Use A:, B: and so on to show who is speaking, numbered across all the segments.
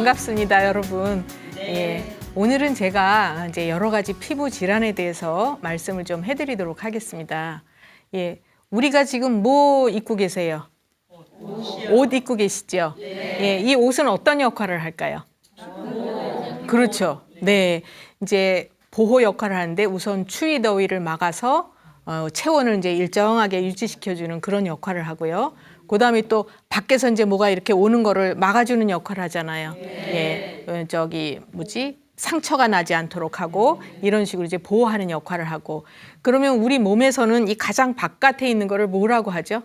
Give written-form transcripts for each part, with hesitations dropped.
A: 반갑습니다, 여러분. 예, 오늘은 제가 이제 여러 가지 피부 질환에 대해서 말씀을 좀 해드리도록 하겠습니다. 예, 우리가 지금 뭐 입고 계세요? 옷 입고 계시죠? 예, 이 옷은 어떤 역할을 할까요? 그렇죠. 네, 이제 보호 역할을 하는데 우선 추위 더위를 막아서 체온을 이제 일정하게 유지시켜주는 그런 역할을 하고요. 그다음에 또 밖에서 이제 뭐가 이렇게 오는 거를 막아주는 역할을 하잖아요. 예, 상처가 나지 않도록 하고 이런 식으로 이제 보호하는 역할을 하고. 그러면 우리 몸에서는 이 가장 바깥에 있는 거를 뭐라고 하죠?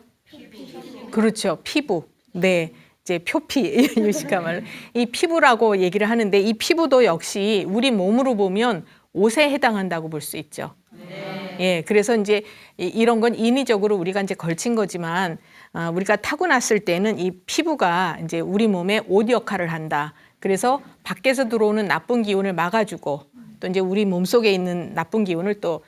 A: 그렇죠, 피부. 네, 이제 표피, 유식한 말로 이 피부라고 얘기를 하는데, 이 피부도 역시 우리 몸으로 보면 옷에 해당한다고 볼 수 있죠. 예, 그래서 이제 이런 건 인위적으로 우리가 이제 걸친 거지만, 우리가 타고났을 때는 이 피부가 이제 우리 몸의 옷 역할을 한다. 그래서 밖에서 들어오는 나쁜 기운을 막아주고, 또 이제 우리 몸 속에 있는 나쁜 기운을 또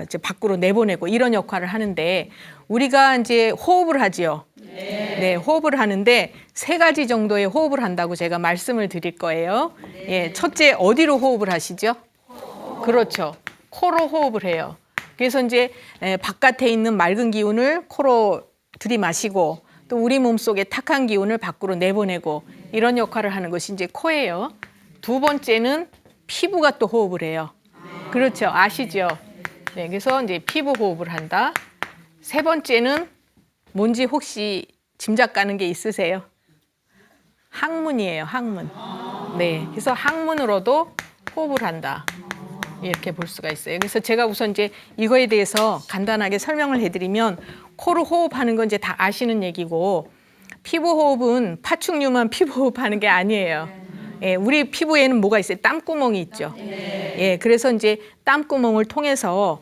A: 이제 밖으로 내보내고 이런 역할을 하는데, 우리가 이제 호흡을 하지요. 네, 호흡을 하는데 3가지 정도의 호흡을 한다고 제가 말씀을 드릴 거예요. 예, 첫째, 어디로 호흡을 하시죠? 그렇죠. 코로 호흡을 해요. 그래서 이제 바깥에 있는 맑은 기운을 코로 들이마시고, 또 우리 몸속에 탁한 기운을 밖으로 내보내고, 이런 역할을 하는 것이 이제 코예요. 2번째는 피부가 또 호흡을 해요. 그렇죠. 아시죠? 네, 그래서 이제 피부 호흡을 한다. 3번째는 뭔지 혹시 짐작 가는 게 있으세요? 항문이에요, 항문. 네, 그래서 항문으로도 호흡을 한다. 이렇게 볼 수가 있어요. 그래서 제가 우선 이제 이거에 대해서 간단하게 설명을 해드리면, 코로 호흡하는 건 이제 다 아시는 얘기고, 피부 호흡은 파충류만 피부 호흡하는 게 아니에요. 예, 우리 피부에는 뭐가 있어요? 땀구멍이 있죠. 예, 그래서 이제 땀구멍을 통해서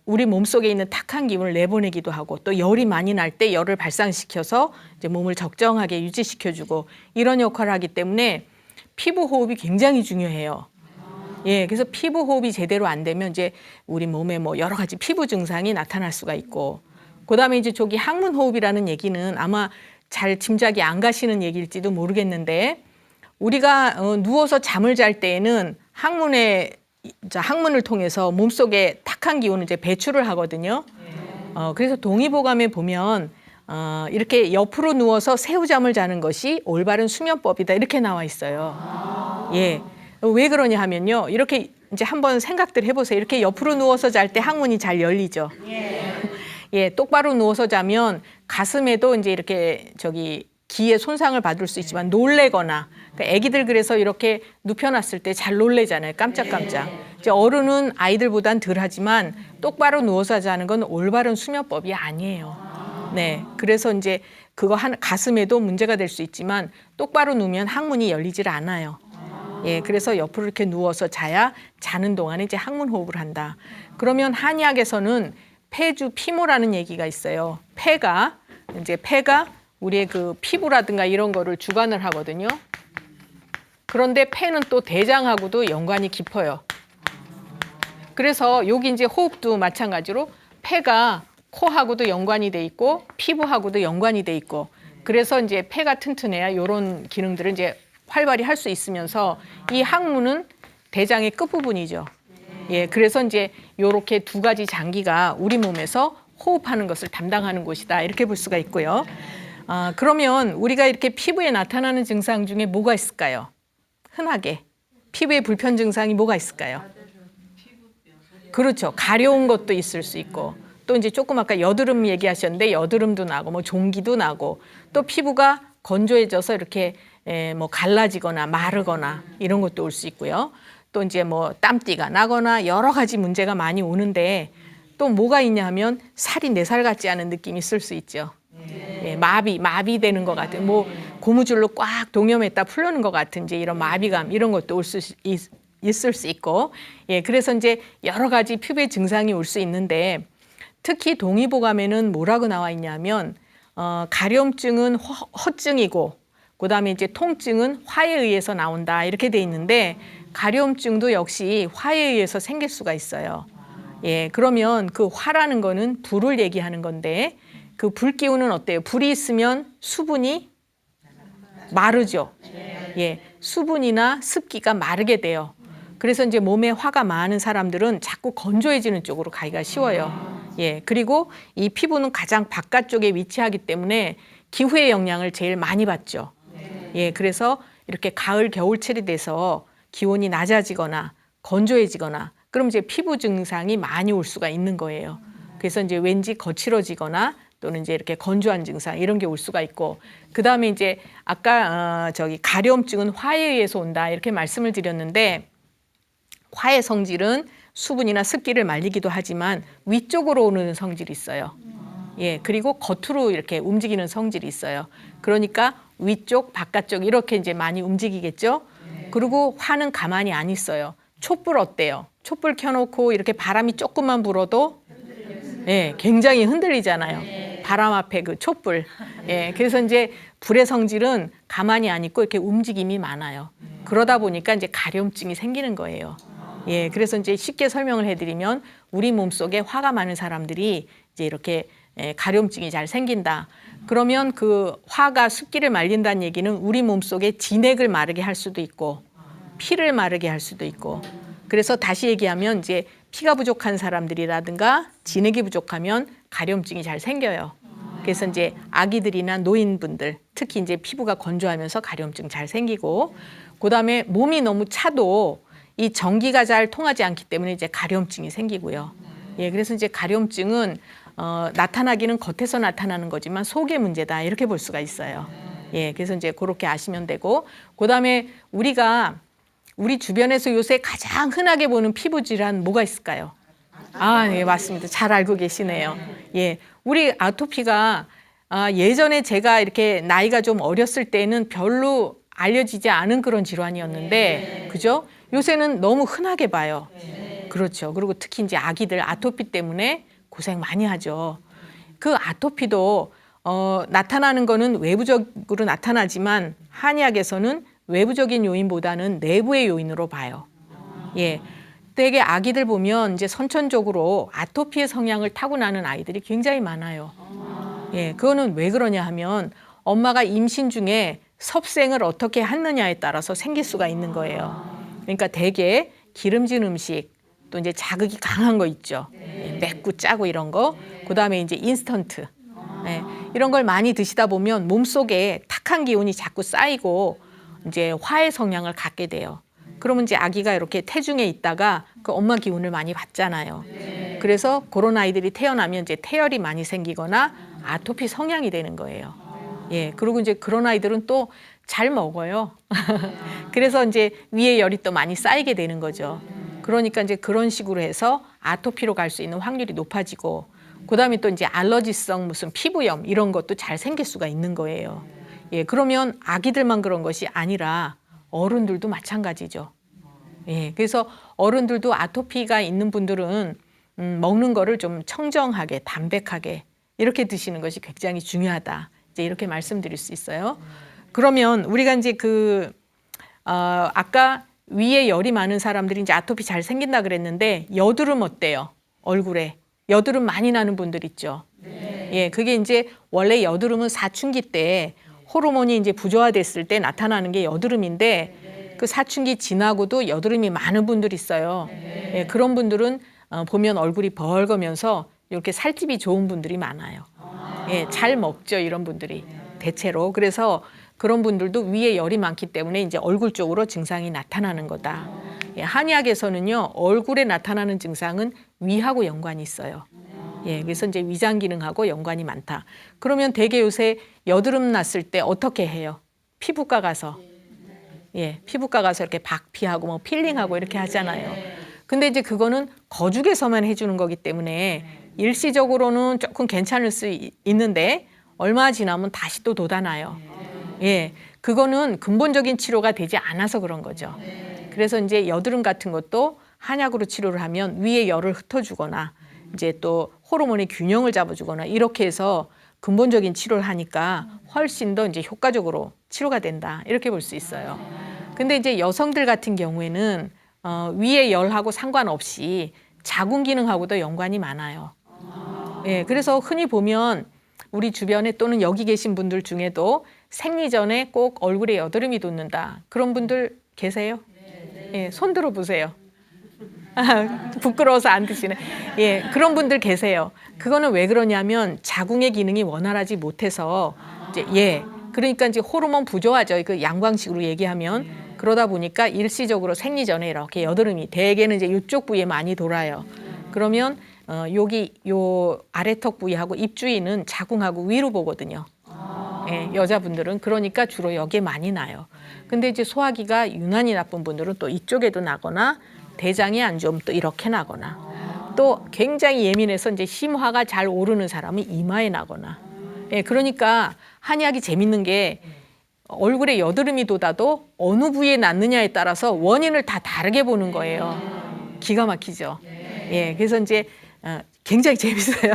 A: 우리 몸속에 있는 탁한 기운을 내보내기도 하고, 또 열이 많이 날 때 열을 발산시켜서 이제 몸을 적정하게 유지시켜주고, 이런 역할을 하기 때문에 피부 호흡이 굉장히 중요해요. 예, 그래서 피부 호흡이 제대로 안 되면 이제 우리 몸에 뭐 여러 가지 피부 증상이 나타날 수가 있고, 그다음에 이제 저기 항문 호흡이라는 얘기는 아마 잘 짐작이 안 가시는 얘기일지도 모르겠는데, 우리가 누워서 잠을 잘 때에는 항문을 통해서 몸속에 탁한 기운을 이제 배출을 하거든요. 그래서 동의보감에 보면 이렇게 옆으로 누워서 새우잠을 자는 것이 올바른 수면법이다, 이렇게 나와 있어요. 예. 왜 그러냐 하면요, 이렇게 이제 한번 생각들 해보세요. 이렇게 옆으로 누워서 잘 때 항문이 잘 열리죠. 예, 똑바로 누워서 자면 가슴에도 이제 이렇게 기에 손상을 받을 수 있지만, 놀래거나, 그러니까 애기들 그래서 이렇게 눕혀놨을 때 잘 놀래잖아요. 깜짝깜짝. 이제 어른은 아이들보단 덜 하지만 똑바로 누워서 자는 건 올바른 수면법이 아니에요. 네, 그래서 이제 가슴에도 문제가 될 수 있지만, 똑바로 누우면 항문이 열리질 않아요. 예, 그래서 옆으로 이렇게 누워서 자야 자는 동안에 이제 항문 호흡을 한다. 그러면 한의학에서는 폐주피모라는 얘기가 있어요. 폐가 우리의 그 피부라든가 이런 거를 주관을 하거든요. 그런데 폐는 또 대장하고도 연관이 깊어요. 그래서 여기 이제 호흡도 마찬가지로 폐가 코하고도 연관이 돼 있고, 피부하고도 연관이 돼 있고, 그래서 이제 폐가 튼튼해야 이런 기능들을 이제 활발히 할 수 있으면서, 이 항문은 대장의 끝부분이죠. 예, 그래서 이제 이렇게 2가지 장기가 우리 몸에서 호흡하는 것을 담당하는 곳이다, 이렇게 볼 수가 있고요. 그러면 우리가 이렇게 피부에 나타나는 증상 중에 뭐가 있을까요? 흔하게 피부의 불편 증상이 뭐가 있을까요? 그렇죠. 가려운 것도 있을 수 있고, 또 이제 조금 아까 여드름 얘기하셨는데 여드름도 나고, 뭐 종기도 나고, 또 피부가 건조해져서 이렇게 뭐 갈라지거나 마르거나 이런 것도 올 수 있고요. 또 이제 뭐 땀띠가 나거나 여러 가지 문제가 많이 오는데, 또 뭐가 있냐 하면 살이 4살 같지 않은 느낌이 있을 수 있죠. 예, 마비되는 것 같은, 뭐 고무줄로 꽉 동여맸다 풀려는 것 같은 이제 이런 마비감, 이런 것도 있을 수 있고, 예, 그래서 이제 여러 가지 피부의 증상이 올 수 있는데, 특히 동의보감에는 뭐라고 나와 있냐면, 가려움증은 허증이고, 그다음에 이제 통증은 화에 의해서 나온다, 이렇게 돼 있는데, 가려움증도 역시 화에 의해서 생길 수가 있어요. 예, 그러면 그 화라는 거는 불을 얘기하는 건데, 그 불기운은 어때요? 불이 있으면 수분이 마르죠. 예, 수분이나 습기가 마르게 돼요. 그래서 이제 몸에 화가 많은 사람들은 자꾸 건조해지는 쪽으로 가기가 쉬워요. 예, 그리고 이 피부는 가장 바깥쪽에 위치하기 때문에 기후의 영향을 제일 많이 받죠. 예, 그래서 이렇게 가을, 겨울철이 돼서 기온이 낮아지거나 건조해지거나 그럼 이제 피부 증상이 많이 올 수가 있는 거예요. 그래서 이제 왠지 거칠어지거나 또는 이제 이렇게 건조한 증상 이런 게 올 수가 있고 그다음에 이제 아까 가려움증은 화에 의해서 온다 이렇게 말씀을 드렸는데 화의 성질은 수분이나 습기를 말리기도 하지만 위쪽으로 오는 성질이 있어요. 예, 그리고 겉으로 이렇게 움직이는 성질이 있어요. 그러니까 위쪽, 바깥쪽 이렇게 이제 많이 움직이겠죠. 그리고 화는 가만히 안 있어요. 촛불 어때요? 촛불 켜놓고 이렇게 바람이 조금만 불어도 예, 굉장히 흔들리잖아요. 바람 앞에 그 촛불. 예, 그래서 이제 불의 성질은 가만히 안 있고 이렇게 움직임이 많아요. 그러다 보니까 이제 가려움증이 생기는 거예요. 예, 그래서 이제 쉽게 설명을 해드리면 우리 몸속에 화가 많은 사람들이 이제 이렇게 가려움증이 잘 생긴다. 그러면 그 화가 습기를 말린다는 얘기는 우리 몸속에 진액을 마르게 할 수도 있고 피를 마르게 할 수도 있고 그래서 다시 얘기하면 이제 피가 부족한 사람들이라든가 진액이 부족하면 가려움증이 잘 생겨요. 그래서 이제 아기들이나 노인분들 특히 이제 피부가 건조하면서 가려움증 잘 생기고 그다음에 몸이 너무 차도 이 전기가 잘 통하지 않기 때문에 이제 가려움증이 생기고요. 예, 그래서 이제 가려움증은 나타나기는 겉에서 나타나는 거지만 속의 문제다 이렇게 볼 수가 있어요. 예, 그래서 이제 그렇게 아시면 되고 그다음에 우리 주변에서 요새 가장 흔하게 보는 피부 질환 뭐가 있을까요? 아, 네, 맞습니다. 잘 알고 계시네요. 예, 우리 아토피가 예전에 제가 이렇게 나이가 좀 어렸을 때는 별로 알려지지 않은 그런 질환이었는데, 그죠? 요새는 너무 흔하게 봐요. 그렇죠. 그리고 특히 이제 아기들 아토피 때문에 고생 많이 하죠. 그 아토피도 나타나는 거는 외부적으로 나타나지만 한의학에서는 외부적인 요인보다는 내부의 요인으로 봐요. 예. 되게 아기들 보면 이제 선천적으로 아토피의 성향을 타고나는 아이들이 굉장히 많아요. 예. 그거는 왜 그러냐 하면 엄마가 임신 중에 섭생을 어떻게 했느냐에 따라서 생길 수가 있는 거예요. 그러니까 되게 기름진 음식 또 이제 자극이 강한 거 있죠. 맵고 짜고 이런 거. 그다음에 이제 인스턴트. 예. 이런 걸 많이 드시다 보면 몸속에 탁한 기운이 자꾸 쌓이고 이제 화의 성향을 갖게 돼요. 그러면 이제 아기가 이렇게 태중에 있다가 그 엄마 기운을 많이 받잖아요. 그래서 그런 아이들이 태어나면 이제 태열이 많이 생기거나 아토피 성향이 되는 거예요. 예, 그리고 이제 그런 아이들은 또 잘 먹어요. 그래서 이제 위에 열이 또 많이 쌓이게 되는 거죠. 그러니까 이제 그런 식으로 해서 아토피로 갈 수 있는 확률이 높아지고, 그다음에 또 이제 알러지성 무슨 피부염 이런 것도 잘 생길 수가 있는 거예요. 예, 그러면 아기들만 그런 것이 아니라 어른들도 마찬가지죠. 예, 그래서 어른들도 아토피가 있는 분들은 먹는 거를 좀 청정하게, 담백하게 이렇게 드시는 것이 굉장히 중요하다. 이제 이렇게 말씀드릴 수 있어요. 그러면 우리가 이제 아까 위에 열이 많은 사람들이 이제 아토피 잘 생긴다 그랬는데 여드름 어때요? 얼굴에 여드름 많이 나는 분들 있죠. 예, 그게 이제 원래 여드름은 사춘기 때 호르몬이 이제 부조화됐을 때 나타나는 게 여드름인데 그 사춘기 지나고도 여드름이 많은 분들이 있어요. 예, 그런 분들은 보면 얼굴이 벌거면서 이렇게 살집이 좋은 분들이 많아요. 예, 잘 먹죠, 이런 분들이 대체로. 그래서 그런 분들도 위에 열이 많기 때문에 이제 얼굴 쪽으로 증상이 나타나는 거다. 예, 한의학에서는요, 얼굴에 나타나는 증상은 위하고 연관이 있어요. 예, 그래서 이제 위장 기능하고 연관이 많다. 그러면 대개 요새 여드름 났을 때 어떻게 해요? 피부과 가서. 예, 피부과 가서 이렇게 박피하고 뭐 필링하고 이렇게 하잖아요. 근데 이제 그거는 거죽에서만 해주는 거기 때문에 일시적으로는 조금 괜찮을 수 있는데 얼마 지나면 다시 또 돋아나요. 예, 그거는 근본적인 치료가 되지 않아서 그런 거죠. 그래서 이제 여드름 같은 것도 한약으로 치료를 하면 위에 열을 흩어주거나 이제 또 호르몬의 균형을 잡아주거나 이렇게 해서 근본적인 치료를 하니까 훨씬 더 이제 효과적으로 치료가 된다. 이렇게 볼 수 있어요. 근데 이제 여성들 같은 경우에는 위에 열하고 상관없이 자궁 기능하고도 연관이 많아요. 예, 그래서 흔히 보면 우리 주변에 또는 여기 계신 분들 중에도 생리 전에 꼭 얼굴에 여드름이 돋는다. 그런 분들 계세요? 예, 손 들어 보세요. 부끄러워서 안 드시네. 예, 그런 분들 계세요. 그거는 왜 그러냐면 자궁의 기능이 원활하지 못해서 이제 그러니까 이제 호르몬 부조화죠. 그 양광식으로 얘기하면 그러다 보니까 일시적으로 생리 전에 이렇게 여드름이 대개는 이제 이쪽 부위에 많이 돌아요. 그러면 여기 요 아래턱 부위하고 입 주위는 자궁하고 위로 보거든요. 예, 여자분들은 그러니까 주로 여기에 많이 나요. 근데 이제 소화기가 유난히 나쁜 분들은 또 이쪽에도 나거나 대장이 안 좋으면 또 이렇게 나거나 또 굉장히 예민해서 이제 심화가 잘 오르는 사람은 이마에 나거나 예, 그러니까 한의학이 재밌는 게 얼굴에 여드름이 돋아도 어느 부위에 났느냐에 따라서 원인을 다 다르게 보는 거예요. 기가 막히죠. 예, 그래서 이제 굉장히 재밌어요.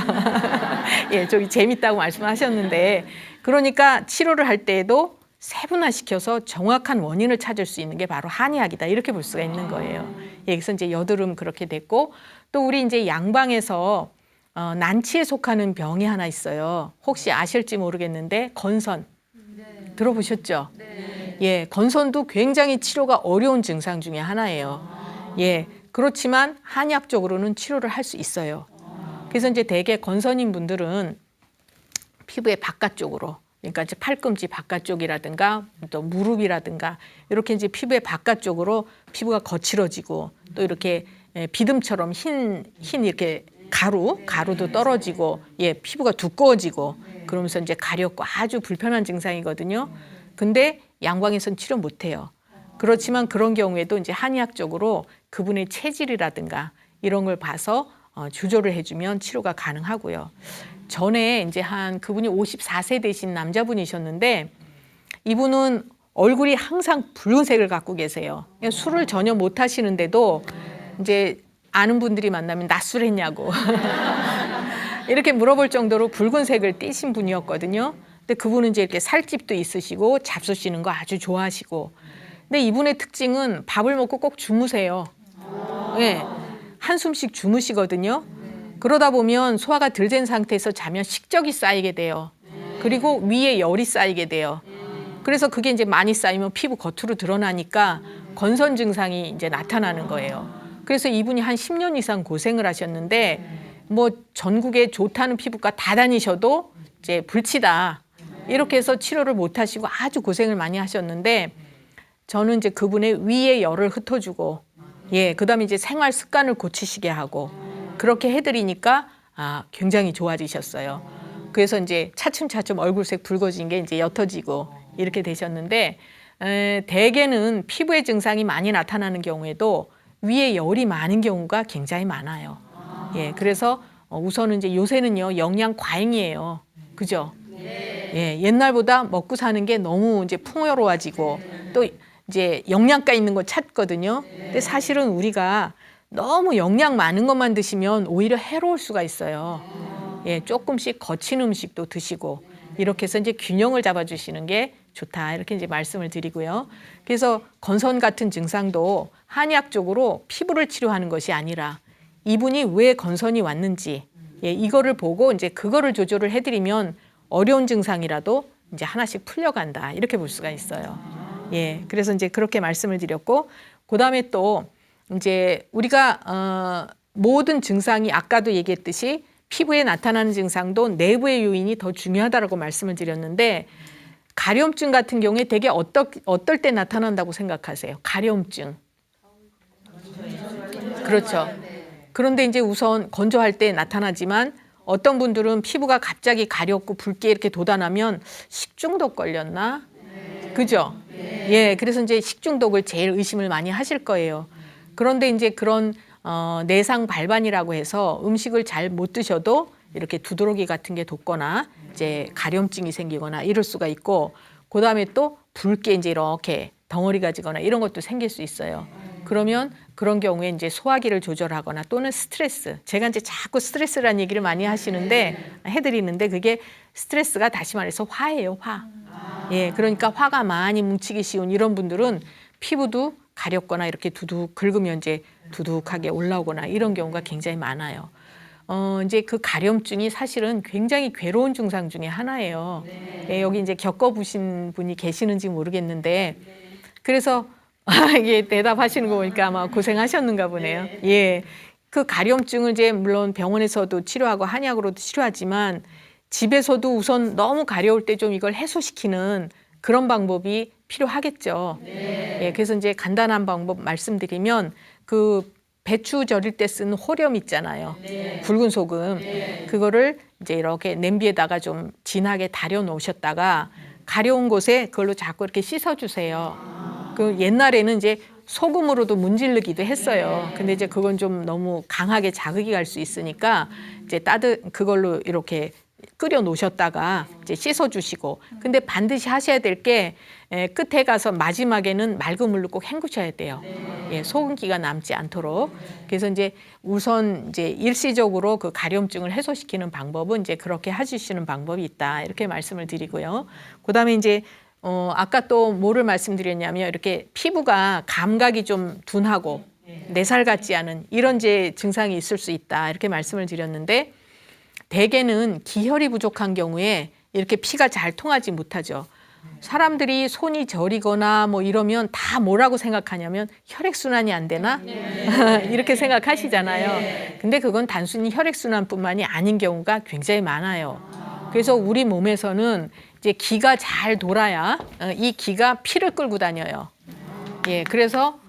A: 예, 저기 재밌다고 말씀하셨는데 그러니까 치료를 할 때에도 세분화시켜서 정확한 원인을 찾을 수 있는 게 바로 한의학이다. 이렇게 볼 수가 있는 거예요. 예, 그래서 이제 여드름 그렇게 됐고 또 우리 이제 양방에서 난치에 속하는 병이 하나 있어요. 혹시 아실지 모르겠는데 건선 들어보셨죠? 예, 건선도 굉장히 치료가 어려운 증상 중에 하나예요. 예, 그렇지만 한의학적으로는 치료를 할 수 있어요. 그래서 이제 대개 건선인 분들은 피부의 바깥쪽으로, 그러니까 이제 팔꿈치 바깥쪽이라든가 또 무릎이라든가 이렇게 이제 피부의 바깥쪽으로 피부가 거칠어지고 또 이렇게 비듬처럼 흰 이렇게 가루도 떨어지고 예, 피부가 두꺼워지고 그러면서 이제 가렵고 아주 불편한 증상이거든요. 근데 양광에서는 치료 못 해요. 그렇지만 그런 경우에도 이제 한의학적으로 그분의 체질이라든가 이런 걸 봐서 조절을 해주면 치료가 가능하고요. 전에 이제 그분이 54세 되신 남자분이셨는데 이분은 얼굴이 항상 붉은색을 갖고 계세요. 술을 전혀 못 하시는데도 이제 아는 분들이 만나면 낮술했냐고 이렇게 물어볼 정도로 붉은색을 띠신 분이었거든요. 근데 그분은 이제 이렇게 살집도 있으시고 잡수시는 거 아주 좋아하시고 근데 이분의 특징은 밥을 먹고 꼭 주무세요. 네, 한숨씩 주무시거든요. 그러다 보면 소화가 덜 된 상태에서 자면 식적이 쌓이게 돼요. 그리고 위에 열이 쌓이게 돼요. 그래서 그게 이제 많이 쌓이면 피부 겉으로 드러나니까 건선 증상이 이제 나타나는 거예요. 그래서 이분이 한 10년 이상 고생을 하셨는데 뭐 전국에 좋다는 피부과 다 다니셔도 이제 불치다. 이렇게 해서 치료를 못 하시고 아주 고생을 많이 하셨는데 저는 이제 그분의 위에 열을 흩어주고 예, 그다음에 이제 생활 습관을 고치시게 하고 그렇게 해드리니까 굉장히 좋아지셨어요. 그래서 이제 차츰차츰 얼굴색 붉어진 게 이제 옅어지고 이렇게 되셨는데 대개는 피부의 증상이 많이 나타나는 경우에도 위에 열이 많은 경우가 굉장히 많아요. 예, 그래서 우선은 이제 요새는요 영양 과잉이에요. 그죠? 예, 옛날보다 먹고 사는 게 너무 이제 풍요로워지고 또 이제 영양가 있는 거 찾거든요. 근데 사실은 우리가 너무 영양 많은 것만 드시면 오히려 해로울 수가 있어요. 예, 조금씩 거친 음식도 드시고 이렇게 해서 이제 균형을 잡아주시는 게 좋다 이렇게 이제 말씀을 드리고요. 그래서 건선 같은 증상도 한의학적으로 피부를 치료하는 것이 아니라 이분이 왜 건선이 왔는지 예, 이거를 보고 이제 그거를 조절을 해드리면 어려운 증상이라도 이제 하나씩 풀려간다 이렇게 볼 수가 있어요. 예, 그래서 이제 그렇게 말씀을 드렸고 그다음에 또 이제 우리가 모든 증상이 아까도 얘기했듯이 피부에 나타나는 증상도 내부의 요인이 더 중요하다라고 말씀을 드렸는데 가려움증 같은 경우에 되게 어떨 때 나타난다고 생각하세요? 가려움증. 그렇죠. 그런데 이제 우선 건조할 때 나타나지만 어떤 분들은 피부가 갑자기 가렵고 붉게 이렇게 돋아나면 식중독 걸렸나? 그죠? 예, 그래서 이제 식중독을 제일 의심을 많이 하실 거예요. 그런데 이제 그런 내상 발반이라고 해서 음식을 잘 못 드셔도 이렇게 두드러기 같은 게 돋거나 이제 가려움증이 생기거나 이럴 수가 있고 그다음에 또 붉게 이제 이렇게 덩어리가 지거나 이런 것도 생길 수 있어요. 그러면 그런 경우에 이제 소화기를 조절하거나 또는 스트레스. 제가 이제 자꾸 스트레스라는 얘기를 많이 해드리는데 그게 스트레스가 다시 말해서 화예요, 화. 예, 그러니까 화가 많이 뭉치기 쉬운 이런 분들은 피부도 가렵거나 이렇게 두둑 긁으면 이제 두둑하게 올라오거나 이런 경우가 굉장히 많아요. 이제 그 가려움증이 사실은 굉장히 괴로운 증상 중에 하나예요. 예, 여기 이제 겪어보신 분이 계시는지 모르겠는데, 그래서 이게 대답하시는 거 보니까 아마 고생하셨는가 보네요. 예. 그 가려움증을 이제 물론 병원에서도 치료하고 한약으로도 치료하지만 집에서도 우선 너무 가려울 때 좀 이걸 해소시키는 그런 방법이 필요하겠죠. 예, 그래서 이제 간단한 방법 말씀드리면 그 배추 절일 때 쓰는 호렴 있잖아요. 굵은 소금. 그거를 이제 이렇게 냄비에다가 좀 진하게 달여 놓으셨다가 가려운 곳에 그걸로 자꾸 이렇게 씻어 주세요. 그 옛날에는 이제 소금으로도 문지르기도 했어요. 근데 이제 그건 좀 너무 강하게 자극이 갈 수 있으니까 이제 그걸로 이렇게 끓여 놓으셨다가 이제 씻어 주시고, 근데 반드시 하셔야 될 게 끝에 가서 마지막에는 맑은 물로 꼭 헹구셔야 돼요. 예, 소금기가 남지 않도록. 그래서 이제 우선 이제 일시적으로 그 가려움증을 해소시키는 방법은 이제 그렇게 해주시는 방법이 있다, 이렇게 말씀을 드리고요. 그다음에 이제 아까 또 뭐를 말씀드렸냐면 이렇게 피부가 감각이 좀 둔하고 4살 같지 않은 이런 이제 증상이 있을 수 있다, 이렇게 말씀을 드렸는데, 대개는 기혈이 부족한 경우에 이렇게 피가 잘 통하지 못하죠. 사람들이 손이 저리거나 뭐 이러면 다 뭐라고 생각하냐면 혈액순환이 안 되나? 이렇게 생각하시잖아요. 근데 그건 단순히 혈액순환뿐만이 아닌 경우가 굉장히 많아요. 그래서 우리 몸에서는 이제 기가 잘 돌아야 이 기가 피를 끌고 다녀요. 예, 그래서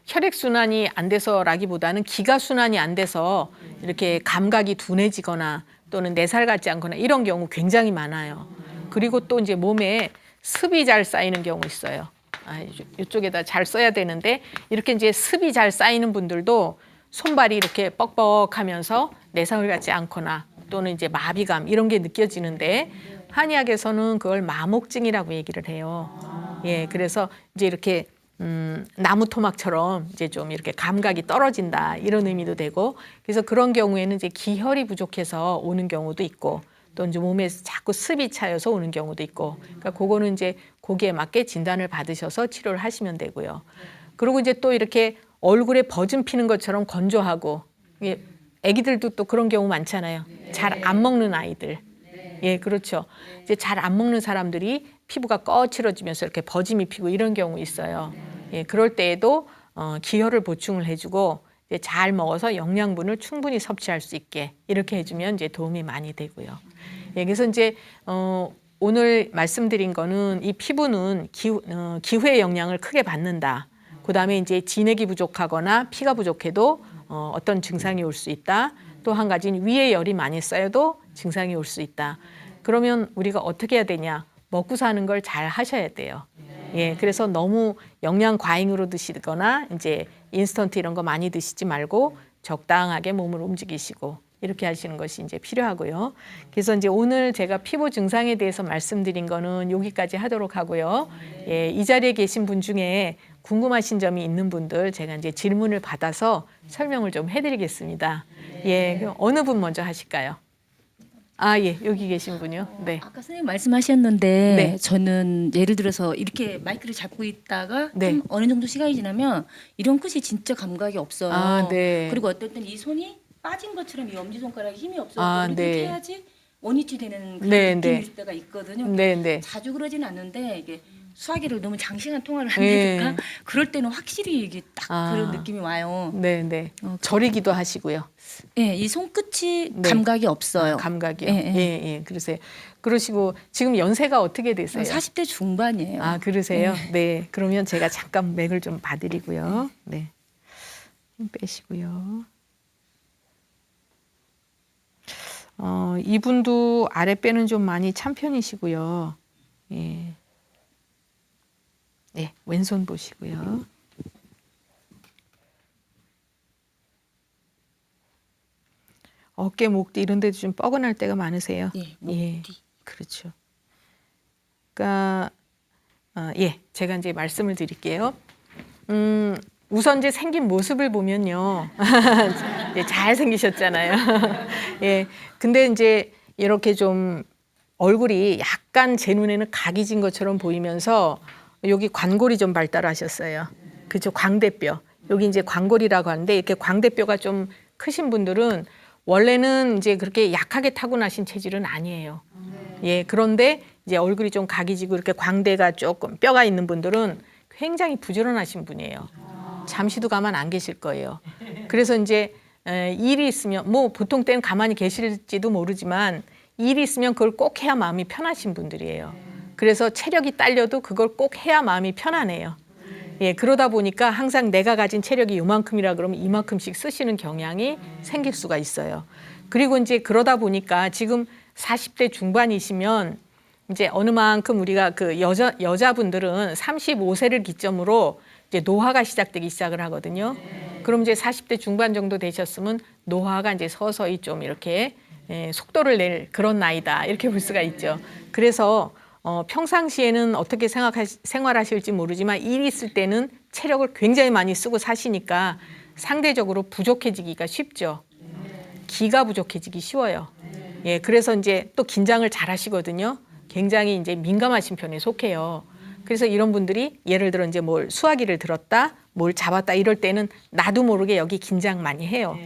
A: 혈액순환이 안 돼서라기보다는 기가 순환이 안 돼서 이렇게 감각이 둔해지거나 또는 4살 같지 않거나 이런 경우 굉장히 많아요. 그리고 또 이제 몸에 습이 잘 쌓이는 경우 있어요. 이쪽에다 잘 써야 되는데, 이렇게 이제 습이 잘 쌓이는 분들도 손발이 이렇게 뻑뻑하면서 4살 같지 않거나 또는 이제 마비감 이런 게 느껴지는데, 한의학에서는 그걸 마목증이라고 얘기를 해요. 예, 그래서 이제 이렇게 나무 토막처럼 이제 좀 이렇게 감각이 떨어진다, 이런 의미도 되고, 그래서 그런 경우에는 이제 기혈이 부족해서 오는 경우도 있고, 또 이제 몸에 자꾸 습이 차여서 오는 경우도 있고, 그러니까 그거는 이제 거기에 맞게 진단을 받으셔서 치료를 하시면 되고요. 그리고 이제 또 이렇게 얼굴에 버짐 피는 것처럼 건조하고, 아기들도 또 그런 경우 많잖아요. 잘 안 먹는 아이들. 예, 그렇죠. 이제 잘 안 먹는 사람들이 피부가 거칠어지면서 이렇게 버짐이 피고 이런 경우 있어요. 예, 그럴 때에도 기혈을 보충을 해주고 이제 잘 먹어서 영양분을 충분히 섭취할 수 있게 이렇게 해주면 이제 도움이 많이 되고요. 예, 그래서 이제 오늘 말씀드린 거는 이 피부는 기후의 영향을 크게 받는다. 그다음에 이제 진액이 부족하거나 피가 부족해도 어떤 증상이 올 수 있다. 또 한 가지는 위에 열이 많이 쌓여도 증상이 올 수 있다. 그러면 우리가 어떻게 해야 되냐? 먹고 사는 걸 잘 하셔야 돼요. 예, 그래서 너무 영양 과잉으로 드시거나 이제 인스턴트 이런 거 많이 드시지 말고 적당하게 몸을 움직이시고 이렇게 하시는 것이 이제 필요하고요. 그래서 이제 오늘 제가 피부 증상에 대해서 말씀드린 거는 여기까지 하도록 하고요. 예, 이 자리에 계신 분 중에 궁금하신 점이 있는 분들 제가 이제 질문을 받아서 설명을 좀 해드리겠습니다. 예, 그럼 어느 분 먼저 하실까요? 예, 여기 계신 분요. 네.
B: 아까 선생님 말씀하셨는데
A: 네.
B: 저는 예를 들어서 이렇게 마이크를 잡고 있다가
A: 네.
B: 좀 어느 정도 시간이 지나면 이런 끝이 진짜 감각이 없어요.
A: 네.
B: 그리고 어떨 땐 이 손이 빠진 것처럼 이 엄지손가락에 힘이 없어서 이렇게
A: 네.
B: 해야지 원위치 되는 그런
A: 네,
B: 느낌일
A: 네.
B: 때가 있거든요.
A: 네.
B: 자주 그러진 않는데 이게 수화기를 너무 장시간 통화를
A: 네.
B: 한다니까 그럴 때는 확실히 이게 딱 그런 느낌이 와요.
A: 네. 저리기도 하시고요.
B: 예, 이 손끝이
A: 네.
B: 감각이 없어요.
A: 감각이요.
B: 예, 예.
A: 예. 그러시고 지금 연세가 어떻게 되세요?
B: 40대 중반이에요.
A: 그러세요? 네. 그러면 제가 잠깐 맥을 좀 봐드리고요. 네. 힘 빼시고요. 이분도 아랫배는 좀 많이 찬 편이시고요. 예. 네, 왼손 보시고요. 어깨, 목 뒤 이런 데도 좀 뻐근할 때가 많으세요?
B: 예, 목
A: 예,
B: 뒤.
A: 그렇죠. 그러니까 제가 이제 말씀을 드릴게요. 우선 이제 생긴 모습을 보면요, 잘 생기셨잖아요. 예, 근데 이제 이렇게 좀 얼굴이 약간 제 눈에는 각이 진 것처럼 보이면서 여기 관골이 좀 발달하셨어요. 그렇죠, 광대뼈. 여기 이제 광골이라고 하는데 이렇게 광대뼈가 좀 크신 분들은 원래는 이제 그렇게 약하게 타고나신 체질은 아니에요. 예, 그런데 이제 얼굴이 좀 각이 지고 이렇게 광대가 조금 뼈가 있는 분들은 굉장히 부지런하신 분이에요. 잠시도 가만 안 계실 거예요. 그래서 이제 일이 있으면 뭐 보통 때는 가만히 계실지도 모르지만 일이 있으면 그걸 꼭 해야 마음이 편하신 분들이에요. 그래서 체력이 딸려도 그걸 꼭 해야 마음이 편안해요. 예, 그러다 보니까 항상 내가 가진 체력이 요만큼이라 그러면 이만큼씩 쓰시는 경향이 생길 수가 있어요. 그리고 이제 그러다 보니까 지금 40대 중반이시면 이제 어느 만큼 우리가 그 여자분들은 35세를 기점으로 이제 노화가 시작되기 시작을 하거든요. 그럼 이제 40대 중반 정도 되셨으면 노화가 이제 서서히 좀 이렇게 속도를 낼 그런 나이다 이렇게 볼 수가 있죠. 그래서 평상시에는 어떻게 생활하실지 모르지만 일이 있을 때는 체력을 굉장히 많이 쓰고 사시니까 상대적으로 부족해지기가 쉽죠. 기가 부족해지기 쉬워요. 예, 그래서 이제 또 긴장을 잘 하시거든요. 굉장히 이제 민감하신 편에 속해요. 그래서 이런 분들이 예를 들어 이제 뭘 수화기를 들었다, 뭘 잡았다 이럴 때는 나도 모르게 여기 긴장 많이 해요.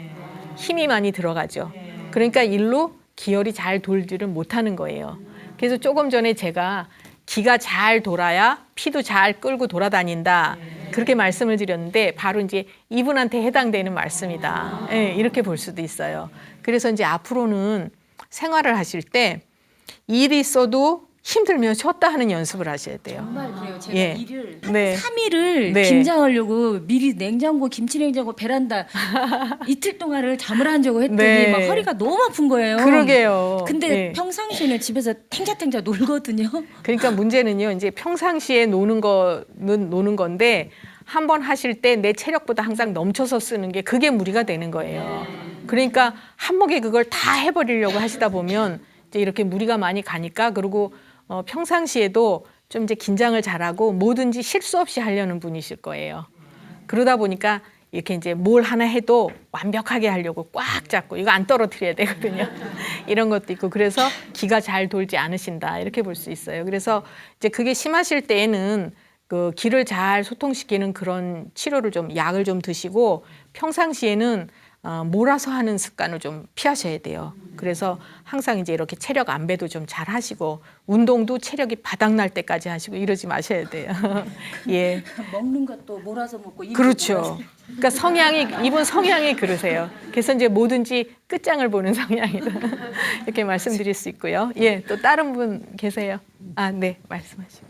A: 힘이 많이 들어가죠. 그러니까 일로 기혈이 잘 돌지를 못하는 거예요. 그래서 조금 전에 제가 기가 잘 돌아야 피도 잘 끌고 돌아다닌다. 그렇게 말씀을 드렸는데 바로 이제 이분한테 해당되는 말씀이다. 예, 이렇게 볼 수도 있어요. 그래서 이제 앞으로는 생활을 하실 때 일이 있어도 힘들면 쉬었다 하는 연습을 하셔야 돼요.
B: 정말 그래요. 제가
A: 예.
B: 일을
A: 네.
B: 3일을
A: 네.
B: 김장하려고 미리 냉장고, 김치냉장고, 베란다 이틀 동안을 잠을 안 자고 했더니
A: 네.
B: 막 허리가 너무 아픈 거예요.
A: 그러게요.
B: 근데
A: 예.
B: 평상시에는 집에서 탱자탱자 놀거든요.
A: 그러니까 문제는요. 이제 평상시에 노는 거는 노는 건데 한 번 하실 때 내 체력보다 항상 넘쳐서 쓰는 게 그게 무리가 되는 거예요. 그러니까 한목에 그걸 다 해버리려고 하시다 보면 이제 이렇게 무리가 많이 가니까 그리고 평상시에도 좀 이제 긴장을 잘하고 뭐든지 실수 없이 하려는 분이실 거예요. 그러다 보니까 이렇게 이제 뭘 하나 해도 완벽하게 하려고 꽉 잡고 이거 안 떨어뜨려야 되거든요. 이런 것도 있고 그래서 기가 잘 돌지 않으신다 이렇게 볼 수 있어요. 그래서 이제 그게 심하실 때에는 그 기를 잘 소통시키는 그런 치료를 좀 약을 좀 드시고 평상시에는 몰아서 하는 습관을 좀 피하셔야 돼요. 그래서 항상 이제 이렇게 체력 안배도 좀 잘 하시고 운동도 체력이 바닥날 때까지 하시고 이러지 마셔야 돼요. 예.
B: 먹는 것도 몰아서 먹고 일도
A: 그렇죠.
B: 몰아서.
A: 그러니까 이분 성향이 그러세요. 그래서 이제 뭐든지 끝장을 보는 성향이다. 이렇게 말씀드릴 수 있고요. 예, 또 다른 분 계세요? 아, 네, 말씀하시죠.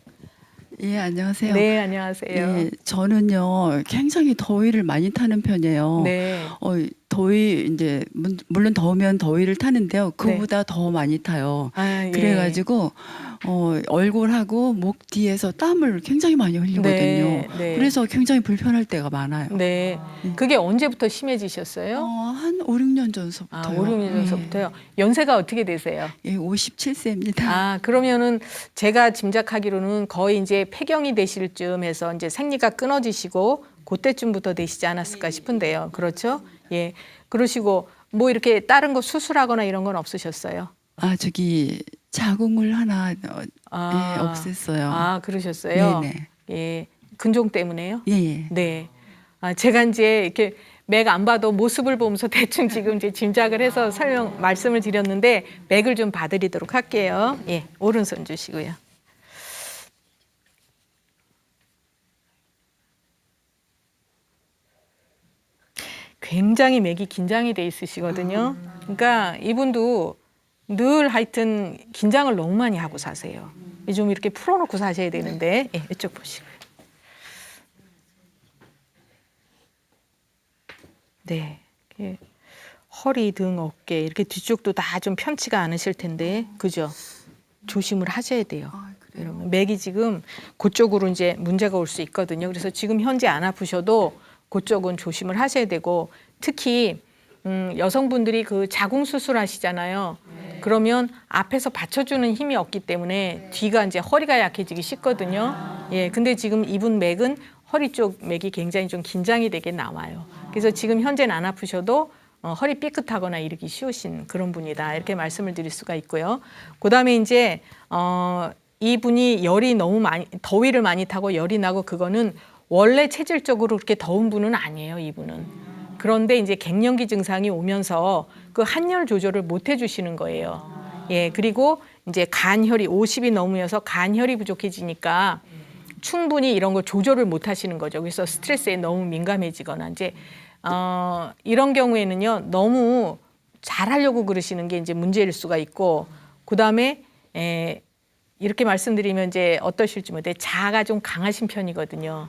C: 예, 안녕하세요.
A: 네, 안녕하세요.
C: 예, 저는요, 굉장히 더위를 많이 타는 편이에요.
A: 네.
C: 더위, 이제, 물론 더우면 더위를 타는데요. 그보다 더 많이 타요.
A: 아, 예.
C: 그래가지고, 얼굴하고 목 뒤에서 땀을 굉장히 많이 흘리거든요.
A: 네, 네.
C: 그래서 굉장히 불편할 때가 많아요.
A: 네. 그게 언제부터 심해지셨어요?
C: 한 5, 6년 전서부터요.
A: 아, 5, 6년 전서부터요. 연세가 어떻게 되세요?
C: 예, 57세입니다.
A: 아, 그러면은 제가 짐작하기로는 거의 이제 폐경이 되실 쯤에서 이제 생리가 끊어지시고 그때쯤부터 되시지 않았을까 싶은데요. 그렇죠? 예. 그러시고 뭐 이렇게 다른 거 수술하거나 이런 건 없으셨어요?
C: 자궁을 하나,
A: 아,
C: 없앴어요.
A: 아, 그러셨어요?
C: 네네.
A: 예. 근종 때문에요?
C: 예, 예.
A: 네. 아, 제가 이제 이렇게 맥 안 봐도 모습을 보면서 대충 지금 이제 짐작을 해서 말씀을 드렸는데 맥을 좀 봐드리도록 할게요. 예. 오른손 주시고요. 굉장히 맥이 긴장이 돼 있으시거든요. 그러니까 이분도 늘 하여튼 긴장을 너무 많이 하고 사세요. 좀 이렇게 풀어놓고 사셔야 되는데 예, 이쪽 보시고요. 네, 이렇게 허리, 등, 어깨 이렇게 뒤쪽도 다 좀 편치가 않으실 텐데 그죠? 조심을 하셔야 돼요. 여러분 맥이 지금 그쪽으로 이제 문제가 올 수 있거든요. 그래서 지금 현재 안 아프셔도 그쪽은 조심을 하셔야 되고 특히 여성분들이 그 자궁 수술하시잖아요. 그러면 앞에서 받쳐주는 힘이 없기 때문에 뒤가 이제 허리가 약해지기 쉽거든요. 예, 근데 지금 이분 맥은 허리 쪽 맥이 굉장히 좀 긴장이 되게 나와요. 그래서 지금 현재는 안 아프셔도 허리 삐끗하거나 이러기 쉬우신 그런 분이다 이렇게 말씀을 드릴 수가 있고요. 그다음에 이제 이분이 열이 너무 많이 더위를 많이 타고 열이 나고 그거는 원래 체질적으로 그렇게 더운 분은 아니에요. 이분은 그런데 이제 갱년기 증상이 오면서 그 한열 조절을 못 해주시는 거예요. 예, 그리고 이제 간혈이 50이 넘으면서 간혈이 부족해지니까 충분히 이런 걸 조절을 못 하시는 거죠. 그래서 스트레스에 너무 민감해지거나 이제 이런 경우에는요, 너무 잘하려고 그러시는 게 이제 문제일 수가 있고, 그 다음에 이렇게 말씀드리면 이제 어떠실지 모르겠는데 자아가 좀 강하신 편이거든요.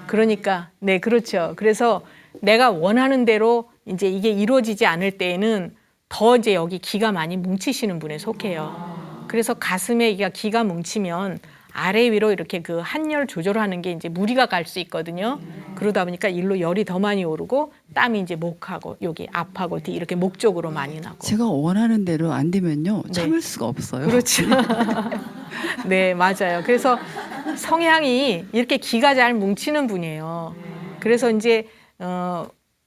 A: 그러니까 네, 그렇죠. 그래서 내가 원하는 대로 이제 이게 이루어지지 않을 때에는 더 이제 여기 기가 많이 뭉치시는 분에 속해요. 그래서 가슴에 기가 뭉치면 아래 위로 이렇게 그 한열 조절하는 게 이제 무리가 갈 수 있거든요. 그러다 보니까 일로 열이 더 많이 오르고 땀이 이제 목하고 여기 앞하고 뒤 이렇게 목 쪽으로 많이 나고.
C: 제가 원하는 대로 안 되면요 참을 수가 없어요.
A: 그렇죠. 네, 맞아요. 그래서 성향이 이렇게 기가 잘 뭉치는 분이에요. 그래서 이제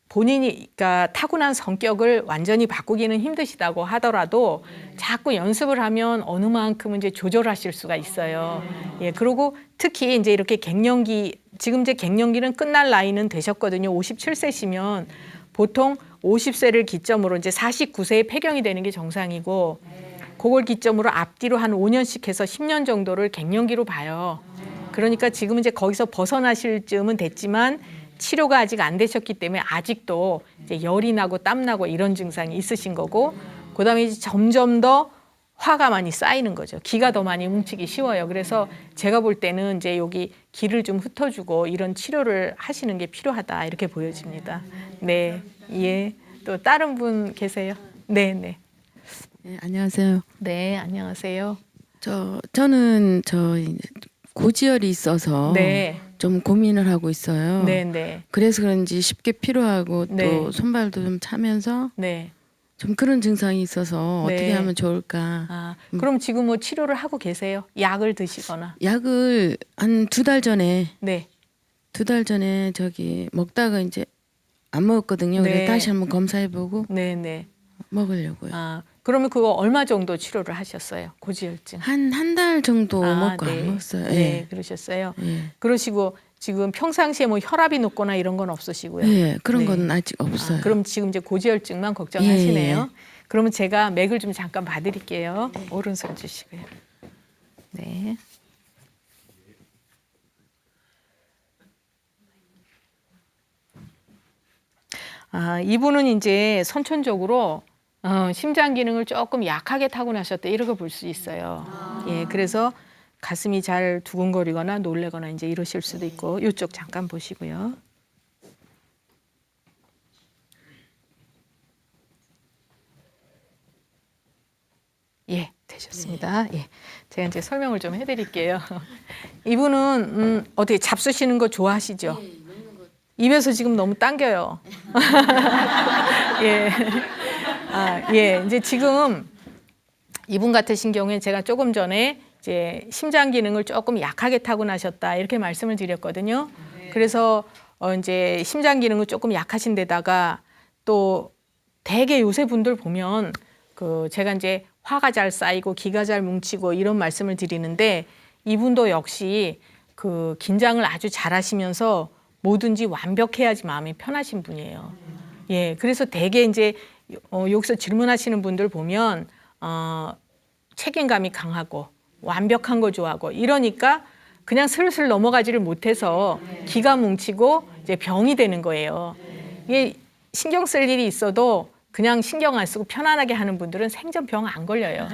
A: 본인이 그러니까 타고난 성격을 완전히 바꾸기는 힘드시다고 하더라도 자꾸 연습을 하면 어느 만큼은 이제 조절하실 수가 있어요. 예, 그리고 특히 이제 이렇게 갱년기, 지금 이제 갱년기는 끝날 나이는 되셨거든요. 57세시면 보통 50세를 기점으로 이제 49세에 폐경이 되는 게 정상이고, 그걸 기점으로 앞뒤로 한 5년씩 해서 10년 정도를 갱년기로 봐요. 그러니까 지금 이제 거기서 벗어나실 쯤은 됐지만 치료가 아직 안 되셨기 때문에 아직도 이제 열이 나고 땀 나고 이런 증상이 있으신 거고, 그다음에 이제 점점 더 화가 많이 쌓이는 거죠. 기가 더 많이 뭉치기 쉬워요. 그래서 제가 볼 때는 이제 여기 기를 좀 흩어주고 이런 치료를 하시는 게 필요하다 이렇게 보여집니다. 네, 예. 또 다른 분 계세요? 네, 네.
D: 네, 안녕하세요.
A: 네, 안녕하세요.
D: 저는 고지혈이 있어서
A: 네,
D: 좀 고민을 하고 있어요.
A: 네, 네,
D: 그래서 그런지 쉽게 피로하고
A: 네.
D: 또 손발도 좀 차면서
A: 네.
D: 좀 그런 증상이 있어서
A: 네.
D: 어떻게 하면 좋을까?
A: 아, 그럼 지금 뭐 치료를 하고 계세요? 약을 드시거나?
D: 약을 한 2달 전에
A: 네,
D: 먹다가 이제 안 먹었거든요.
A: 네.
D: 그래서 다시 한번 검사해보고
A: 네, 네.
D: 먹으려고요.
A: 아, 그러면 그거 얼마 정도 치료를 하셨어요? 고지혈증?
D: 한 달 정도 먹고
A: 네.
D: 안 먹었어요.
A: 네,
D: 예.
A: 그러셨어요.
D: 예.
A: 그러시고 지금 평상시에 뭐 혈압이 높거나 이런 건 없으시고요.
D: 예, 그런
A: 네.
D: 건 아직 없어요.
A: 그럼 지금 이제 고지혈증만 걱정하시네요.
D: 예, 예.
A: 그러면 제가 맥을 좀 잠깐 봐드릴게요. 오른손 주시고요. 네. 아, 이분은 이제 선천적으로 심장 기능을 조금 약하게 타고나셨다 이렇게 볼 수 있어요. 예, 그래서 가슴이 잘 두근거리거나 놀래거나 이제 이러실 수도 있고, 이쪽 잠깐 보시고요. 예, 되셨습니다. 예, 제가 이제 설명을 좀 해드릴게요. 이분은 어떻게 잡수시는 거 좋아하시죠? 입에서 지금 너무 당겨요. 예. 아, 예. 이제 지금 이분 같으신 경우에 제가 조금 전에 이제 심장 기능을 조금 약하게 타고나셨다 이렇게 말씀을 드렸거든요. 그래서 이제 심장 기능은 조금 약하신 데다가 또 대개 요새 분들 보면 그 제가 이제 화가 잘 쌓이고 기가 잘 뭉치고 이런 말씀을 드리는데, 이분도 역시 그 긴장을 아주 잘 하시면서 뭐든지 완벽해야지 마음이 편하신 분이에요. 예, 그래서 대개 이제 여기서 질문하시는 분들 보면 책임감이 강하고 완벽한 거 좋아하고 이러니까 그냥 슬슬 넘어가지를 못해서 기가 뭉치고 이제 병이 되는 거예요. 이게 신경 쓸 일이 있어도 그냥 신경 안 쓰고 편안하게 하는 분들은 생전병 안 걸려요.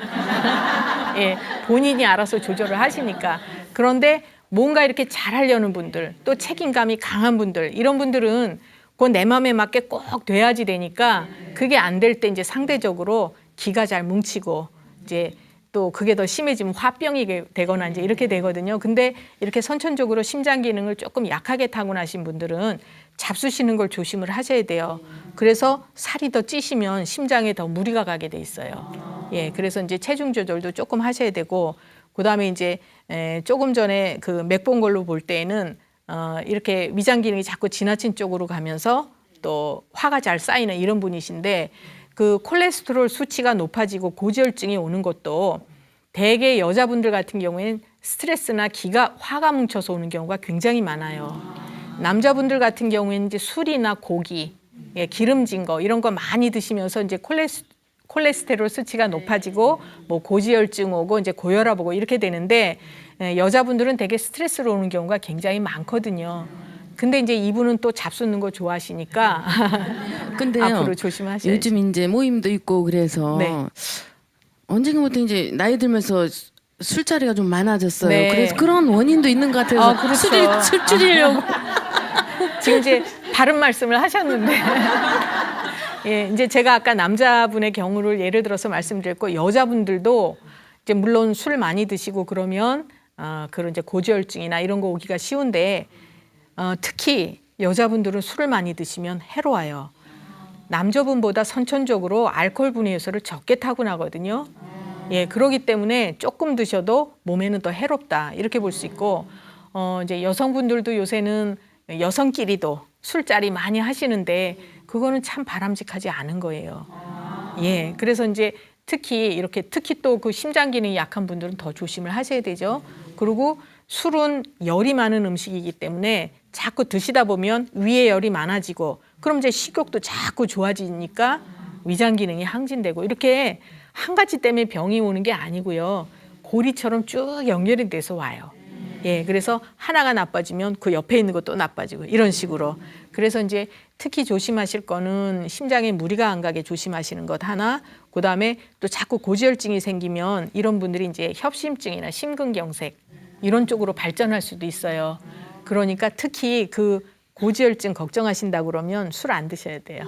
A: 예, 본인이 알아서 조절을 하시니까. 그런데 뭔가 이렇게 잘하려는 분들, 또 책임감이 강한 분들, 이런 분들은 그 내 마음에 맞게 꼭 돼야지 되니까 그게 안 될 때 이제 상대적으로 기가 잘 뭉치고 이제 또 그게 더 심해지면 화병이 되거나 이제 이렇게 되거든요. 근데 이렇게 선천적으로 심장 기능을 조금 약하게 타고나신 분들은 잡수시는 걸 조심을 하셔야 돼요. 그래서 살이 더 찌시면 심장에 더 무리가 가게 돼 있어요. 예, 그래서 이제 체중 조절도 조금 하셔야 되고, 그다음에 이제 조금 전에 그 맥 본 걸로 볼 때에는 이렇게 위장 기능이 자꾸 지나친 쪽으로 가면서 또 화가 잘 쌓이는 이런 분이신데, 그 콜레스테롤 수치가 높아지고 고지혈증이 오는 것도 대개 여자분들 같은 경우에는 스트레스나 화가 뭉쳐서 오는 경우가 굉장히 많아요. 남자분들 같은 경우에는 이제 술이나 고기, 예, 기름진 거 이런 거 많이 드시면서 이제 콜레스테롤 수치가 높아지고 뭐 고지혈증 오고 이제 고혈압 오고 이렇게 되는데 예, 여자분들은 되게 스트레스로 오는 경우가 굉장히 많거든요. 근데 이제 이분은 또 잡수는 거 좋아하시니까
D: 근데요.
A: 앞으로 조심하셔야죠.
D: 요즘 이제 모임도 있고 그래서
A: 네.
D: 언젠가부터 이제 나이 들면서 술자리가 좀 많아졌어요.
A: 네.
D: 그래서 그런 원인도 있는 것 같아서
A: 그렇죠.
D: 술 줄이려고.
A: 지금 이제 바른 말씀을 하셨는데 예, 이제 제가 아까 남자분의 경우를 예를 들어서 말씀드렸고 여자분들도 이제 물론 술 많이 드시고 그러면 그런 이제 고지혈증이나 이런 거 오기가 쉬운데 특히 여자분들은 술을 많이 드시면 해로워요. 남자분보다 선천적으로 알코올 분해 요소를 적게 타고나거든요. 예, 그러기 때문에 조금 드셔도 몸에는 더 해롭다 이렇게 볼 수 있고 이제 여성분들도 요새는 여성끼리도 술자리 많이 하시는데 그거는 참 바람직하지 않은 거예요. 예, 그래서 이제 특히 또 그 심장 기능이 약한 분들은 더 조심을 하셔야 되죠. 그리고 술은 열이 많은 음식이기 때문에 자꾸 드시다 보면 위에 열이 많아지고 그럼 이제 식욕도 자꾸 좋아지니까 위장 기능이 항진되고 이렇게 한 가지 때문에 병이 오는 게 아니고요. 고리처럼 쭉 연결이 돼서 와요. 예, 그래서 하나가 나빠지면 그 옆에 있는 것도 나빠지고 이런 식으로. 그래서 이제 특히 조심하실 거는 심장에 무리가 안 가게 조심하시는 것 하나. 그다음에 또 자꾸 고지혈증이 생기면 이런 분들이 이제 협심증이나 심근경색 이런 쪽으로 발전할 수도 있어요. 그러니까 특히 그 고지혈증 걱정하신다 그러면 술 안 드셔야 돼요.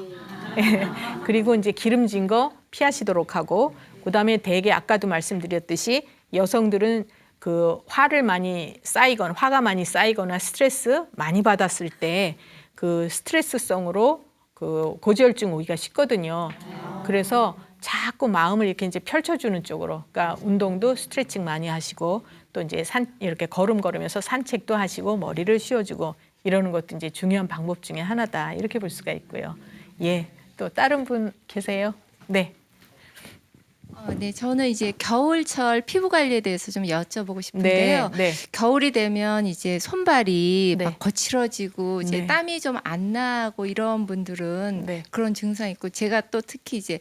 A: 그리고 이제 기름진 거 피하시도록 하고 그다음에 대개 아까도 말씀드렸듯이 여성들은 그 화가 많이 쌓이거나 스트레스 많이 받았을 때 그 스트레스성으로 그 고지혈증 오기가 쉽거든요. 그래서 자꾸 마음을 이렇게 이제 펼쳐주는 쪽으로, 그러니까 운동도 스트레칭 많이 하시고 또 이제 이렇게 걸으면서 산책도 하시고 머리를 쉬어주고 이러는 것도 이제 중요한 방법 중에 하나다 이렇게 볼 수가 있고요. 예, 또 다른 분 계세요? 네.
E: 네, 저는 이제 겨울철 피부 관리에 대해서 좀 여쭤보고 싶은데요.
A: 네.
E: 겨울이 되면 이제 손발이
A: 네.
E: 막 거칠어지고 이제
A: 네.
E: 땀이 좀 안 나고 이런 분들은
A: 네.
E: 그런 증상이 있고 제가 또 특히 이제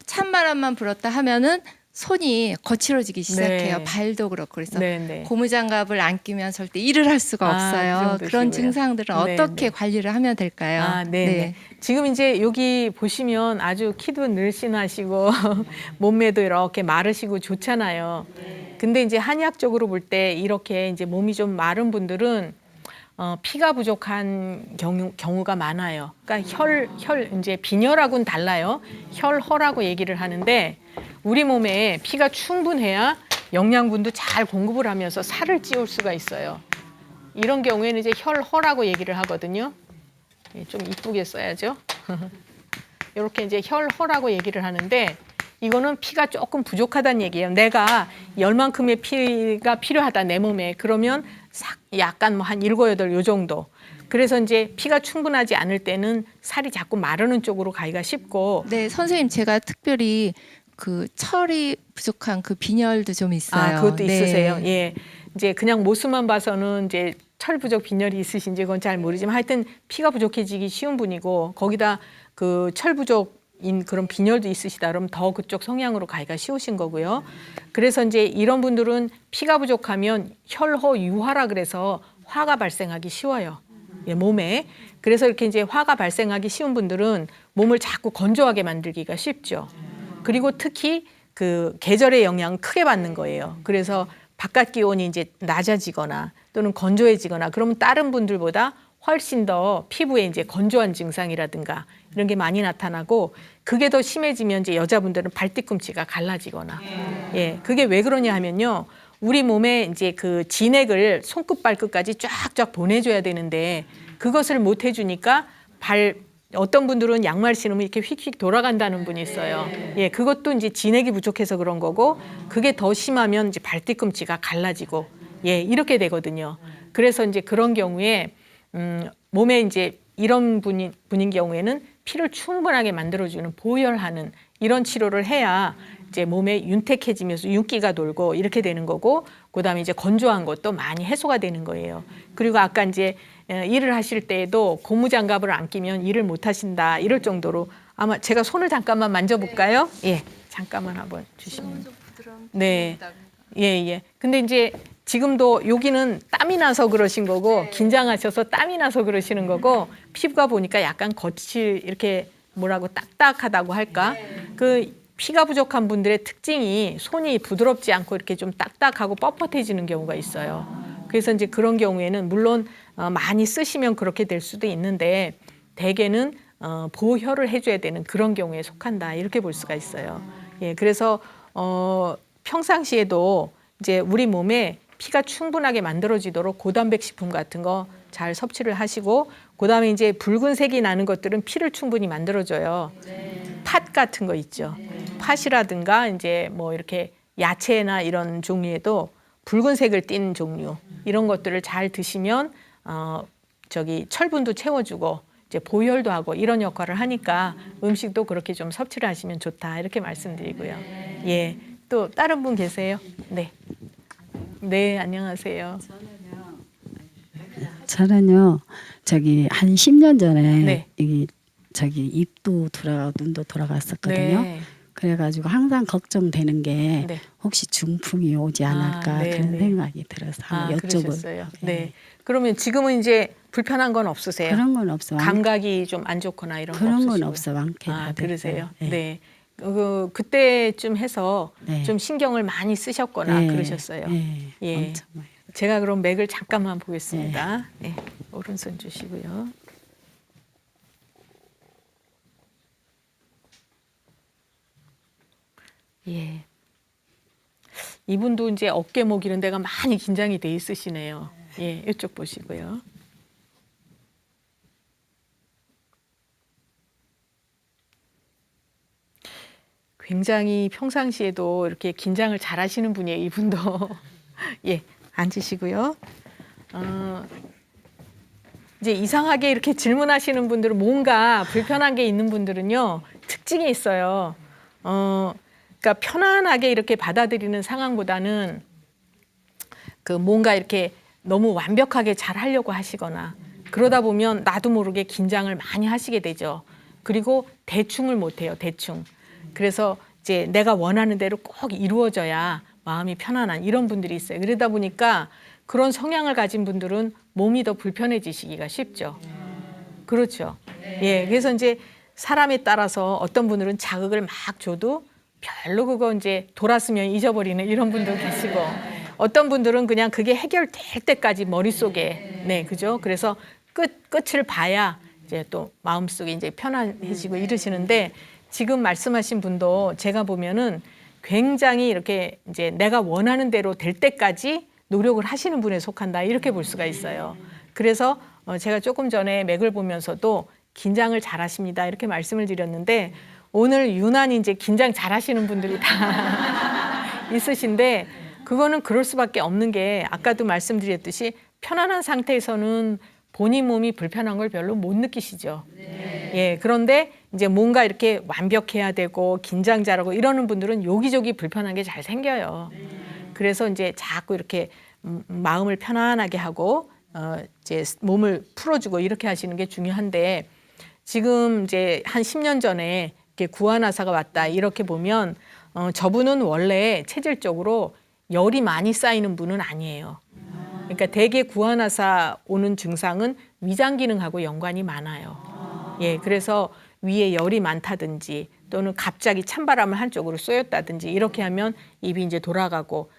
E: 찬바람만 불었다 하면은 손이 거칠어지기 시작해요.
A: 네.
E: 발도 그렇고 그래서
A: 네.
E: 고무장갑을 안 끼면 절대 일을 할 수가
A: 그
E: 없어요.
A: 정도시고요.
E: 그런 증상들은
A: 네,
E: 어떻게
A: 네.
E: 관리를 하면 될까요?
A: 네. 지금 이제 여기 보시면 아주 키도 늘씬하시고 몸매도 이렇게 마르시고 좋잖아요. 근데 이제 한의학적으로 볼 때 이렇게 이제 몸이 좀 마른 분들은 피가 부족한 경우가 많아요. 그러니까 이제 빈혈하고는 달라요. 혈허라고 얘기를 하는데 우리 몸에 피가 충분해야 영양분도 잘 공급을 하면서 살을 찌울 수가 있어요. 이런 경우에는 이제 혈허라고 얘기를 하거든요. 좀 이쁘게 써야죠. 이렇게 이제 혈허라고 얘기를 하는데 이거는 피가 조금 부족하다는 얘기예요. 내가 열만큼의 피가 필요하다 내 몸에. 그러면 약간 뭐 한 7, 8 요 정도. 그래서 이제 피가 충분하지 않을 때는 살이 자꾸 마르는 쪽으로 가기가 쉽고.
E: 네, 선생님 제가 특별히 그 철이 부족한 그 빈혈도 좀 있어요.
A: 그것도
E: 네.
A: 있으세요. 예. 이제 그냥 모습만 봐서는 이제 철 부족 빈혈이 있으신지 그건 잘 모르지만 하여튼 피가 부족해지기 쉬운 분이고 거기다 그 철 부족인 그런 빈혈도 있으시다 그러면 더 그쪽 성향으로 가기가 쉬우신 거고요. 그래서 이제 이런 분들은 피가 부족하면 혈허 유화라 그래서 화가 발생하기 쉬워요. 예, 몸에. 그래서 이렇게 이제 화가 발생하기 쉬운 분들은 몸을 자꾸 건조하게 만들기가 쉽죠. 그리고 특히 그 계절의 영향을 크게 받는 거예요. 그래서 바깥 기온이 이제 낮아지거나 또는 건조해지거나 그러면 다른 분들보다 훨씬 더 피부에 이제 건조한 증상이라든가 이런 게 많이 나타나고 그게 더 심해지면 이제 여자분들은 발뒤꿈치가 갈라지거나 예, 그게 왜 그러냐 하면요. 우리 몸에 이제 그 진액을 손끝 발끝까지 쫙쫙 보내줘야 되는데 그것을 못 해주니까 어떤 분들은 양말 신으면 이렇게 휙휙 돌아간다는 분이 있어요. 예, 그것도 이제 진액이 부족해서 그런 거고 그게 더 심하면 이제 발뒤꿈치가 갈라지고 예, 이렇게 되거든요. 그래서 이제 그런 경우에 몸에 이제 이런 분인 경우에는 피를 충분하게 만들어주는 보혈하는 이런 치료를 해야 이제 몸에 윤택해지면서 윤기가 돌고 이렇게 되는 거고, 그다음에 이제 건조한 것도 많이 해소가 되는 거예요. 그리고 아까 이제 일을 하실 때에도 고무장갑을 안 끼면 일을 못 하신다 이럴 정도로, 아마 제가 손을 잠깐만 만져볼까요? 예, 잠깐만 한번 주시면. 네, 예. 근데 이제 지금도 여기는 땀이 나서 그러신 거고, 긴장하셔서 땀이 나서 그러시는 거고, 피부가 보니까 약간 거칠 이렇게 뭐라고 딱딱하다고 할까? 그 피가 부족한 분들의 특징이 손이 부드럽지 않고 이렇게 좀 딱딱하고 뻣뻣해지는 경우가 있어요. 그래서 이제 그런 경우에는 물론 많이 쓰시면 그렇게 될 수도 있는데, 대개는 보혈을 해줘야 되는 그런 경우에 속한다 이렇게 볼 수가 있어요. 예, 그래서 평상시에도 이제 우리 몸에 피가 충분하게 만들어지도록 고단백 식품 같은 거 잘 섭취를 하시고, 그다음에 이제 붉은색이 나는 것들은 피를 충분히 만들어줘요. 팥 같은 거 있죠. 팥이라든가 이제 뭐 이렇게 야채나 이런 종류에도 붉은색을 띤 종류, 이런 것들을 잘 드시면 철분도 채워주고 이제 보혈도 하고 이런 역할을 하니까 음식도 그렇게 좀 섭취를 하시면 좋다 이렇게 말씀드리고요. 예, 또 다른 분 계세요? 네. 네, 안녕하세요.
F: 저는요, 한 10년 전에
A: 네.
F: 입도 돌아가고 눈도 돌아갔었거든요.
A: 네.
F: 그래가지고 항상 걱정되는 게
A: 네.
F: 혹시 중풍이 오지 않을까
A: 네,
F: 그런
A: 네.
F: 생각이 들어서 한번 여쭤볼.
A: 그러셨어요. 네. 그러면 지금은 이제 불편한 건 없으세요?
F: 그런 건 없어.
A: 감각이 좀 안 좋거나 이런 거
F: 그런 건
A: 없으시고요?
F: 없어. 많게 다
A: 그러세요?
F: 됐어요.
A: 네. 그때쯤 해서
F: 네.
A: 좀 신경을 많이 쓰셨거나
F: 네.
A: 그러셨어요.
F: 네.
A: 예.
F: 엄청 많이.
A: 제가 그럼 맥을 잠깐만 보겠습니다. 네. 오른손 주시고요. 예. 이분도 이제 어깨목 이런 데가 많이 긴장이 돼 있으시네요. 예, 이쪽 보시고요. 굉장히 평상시에도 이렇게 긴장을 잘 하시는 분이에요, 이분도. 예, 앉으시고요. 이제 이상하게 이렇게 질문하시는 분들은, 뭔가 불편한 게 있는 분들은요, 특징이 있어요. 그러니까 편안하게 이렇게 받아들이는 상황보다는 그 뭔가 이렇게 너무 완벽하게 잘 하려고 하시거나, 그러다 보면 나도 모르게 긴장을 많이 하시게 되죠. 그리고 대충을 못 해요, 대충. 그래서 이제 내가 원하는 대로 꼭 이루어져야 마음이 편안한 이런 분들이 있어요. 그러다 보니까 그런 성향을 가진 분들은 몸이 더 불편해지시기가 쉽죠. 그렇죠. 예, 그래서 이제 사람에 따라서 어떤 분들은 자극을 막 줘도 별로 그거 이제 돌았으면 잊어버리는 이런 분도 계시고, 어떤 분들은 그냥 그게 해결될 때까지 머릿속에, 네, 그죠? 그래서 끝을 봐야 이제 또 마음속에 이제 편안해지고 이러시는데, 지금 말씀하신 분도 제가 보면은 굉장히 이렇게 이제 내가 원하는 대로 될 때까지 노력을 하시는 분에 속한다 이렇게 볼 수가 있어요. 그래서 제가 조금 전에 맥을 보면서도 긴장을 잘 하십니다 이렇게 말씀을 드렸는데, 오늘 유난히 이제 긴장 잘 하시는 분들이 다 있으신데, 그거는 그럴 수밖에 없는 게, 아까도 말씀드렸듯이 편안한 상태에서는 본인 몸이 불편한 걸 별로 못 느끼시죠. 예, 그런데 이제 뭔가 이렇게 완벽해야 되고 긴장 잘하고 이러는 분들은 여기저기 불편한 게 잘 생겨요. 그래서 이제 자꾸 이렇게 마음을 편안하게 하고 이제 몸을 풀어주고 이렇게 하시는 게 중요한데, 지금 이제 한 10년 전에 이렇게 구안화사가 왔다 이렇게 보면 저분은 원래 체질적으로 열이 많이 쌓이는 분은 아니에요. 그러니까 대개 구안화사 오는 증상은 위장 기능하고 연관이 많아요. 예, 그래서 위에 열이 많다든지 또는 갑자기 찬바람을 한쪽으로 쏘였다든지 이렇게 하면 입이 이제 돌아가고,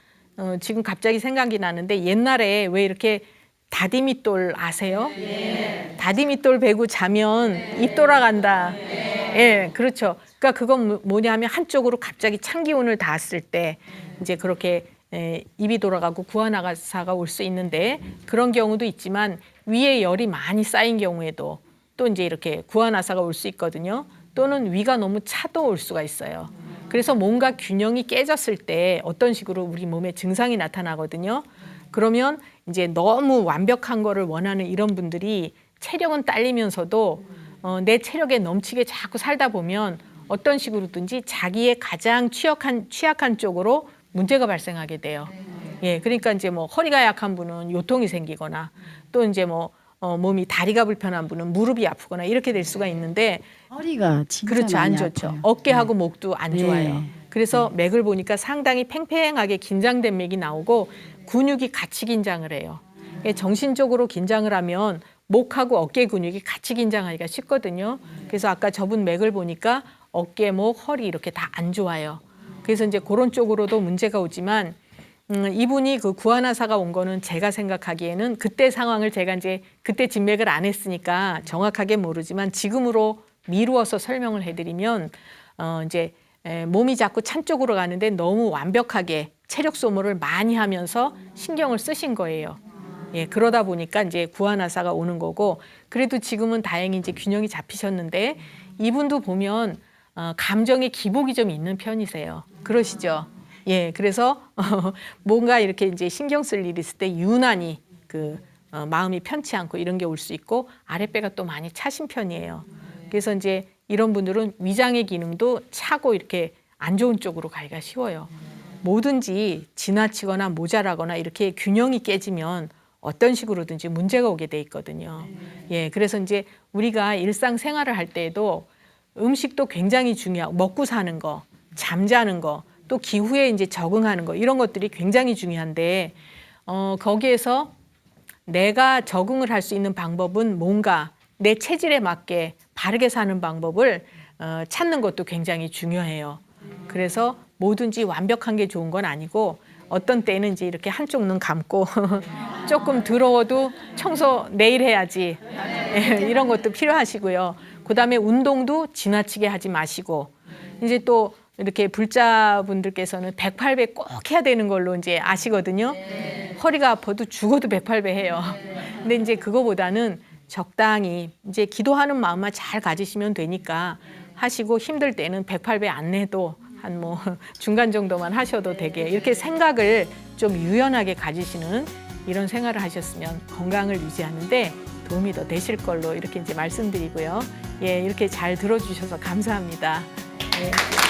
A: 지금 갑자기 생각이 나는데, 옛날에 왜 이렇게 다디미돌 아세요? 다디미돌 베고 자면 입 돌아간다. 예, 그렇죠. 그러니까 그건 뭐냐면 한쪽으로 갑자기 찬 기운을 닿았을 때 이제 그렇게 입이 돌아가고 구안화사가 올 수 있는데, 그런 경우도 있지만 위에 열이 많이 쌓인 경우에도 또 이제 이렇게 구안화사가 올 수 있거든요. 또는 위가 너무 차도 올 수가 있어요. 그래서 뭔가 균형이 깨졌을 때 어떤 식으로 우리 몸에 증상이 나타나거든요. 그러면 이제 너무 완벽한 거를 원하는 이런 분들이 체력은 딸리면서도 내 체력에 넘치게 자꾸 살다 보면 어떤 식으로든지 자기의 가장 취약한 쪽으로 문제가 발생하게 돼요. 예, 그러니까 이제 뭐 허리가 약한 분은 요통이 생기거나 또 이제 뭐 몸이 다리가 불편한 분은 무릎이 아프거나 이렇게 될 수가 있는데
F: 허리가 진짜
A: 그렇죠, 안
F: 많이
A: 좋죠.
F: 아파요.
A: 어깨하고 목도 안
F: 네.
A: 좋아요. 그래서 맥을 보니까 상당히 팽팽하게 긴장된 맥이 나오고 근육이 같이 긴장을 해요. 예, 정신적으로 긴장을 하면 목하고 어깨 근육이 같이 긴장하기가 쉽거든요. 그래서 아까 저분 맥을 보니까 어깨, 목, 허리 이렇게 다 안 좋아요. 그래서 이제 그런 쪽으로도 문제가 오지만 이분이 그 구안화사가 온 거는 제가 생각하기에는 그때 상황을 제가 이제 그때 진맥을 안 했으니까 정확하게 모르지만 지금으로 미루어서 설명을 해드리면 이제 몸이 자꾸 찬 쪽으로 가는데 너무 완벽하게 체력 소모를 많이 하면서 신경을 쓰신 거예요. 예, 그러다 보니까 이제 구안화사가 오는 거고 그래도 지금은 다행히 이제 균형이 잡히셨는데 이분도 보면 감정의 기복이 좀 있는 편이세요. 그러시죠? 예, 그래서 뭔가 이렇게 이제 신경 쓸 일이 있을 때 유난히 마음이 편치 않고 이런 게 올 수 있고 아랫배가 또 많이 차신 편이에요. 그래서 이제 이런 분들은 위장의 기능도 차고 이렇게 안 좋은 쪽으로 가기가 쉬워요. 뭐든지 지나치거나 모자라거나 이렇게 균형이 깨지면 어떤 식으로든지 문제가 오게 돼 있거든요. 예, 그래서 이제 우리가 일상생활을 할 때에도 음식도 굉장히 중요하고 먹고 사는 거, 잠자는 거, 또 기후에 이제 적응하는 거 이런 것들이 굉장히 중요한데 거기에서 내가 적응을 할 수 있는 방법은 뭔가 내 체질에 맞게 바르게 사는 방법을 찾는 것도 굉장히 중요해요. 그래서 뭐든지 완벽한 게 좋은 건 아니고 어떤 때는 이제 이렇게 한쪽 눈 감고 조금 더러워도 청소 내일 해야지 이런 것도 필요하시고요. 그다음에 운동도 지나치게 하지 마시고 이제 또 이렇게 불자분들께서는 108배 꼭 해야 되는 걸로 이제 아시거든요. 허리가 아파도 죽어도 108배 해요. 근데 이제 그거보다는 적당히 이제 기도하는 마음만 잘 가지시면 되니까 하시고 힘들 때는 108배 안 내도 한 뭐 중간 정도만 하셔도 되게 이렇게 생각을 좀 유연하게 가지시는 이런 생활을 하셨으면 건강을 유지하는데 도움이 더 되실 걸로 이렇게 이제 말씀드리고요. 예, 이렇게 잘 들어주셔서 감사합니다. 예.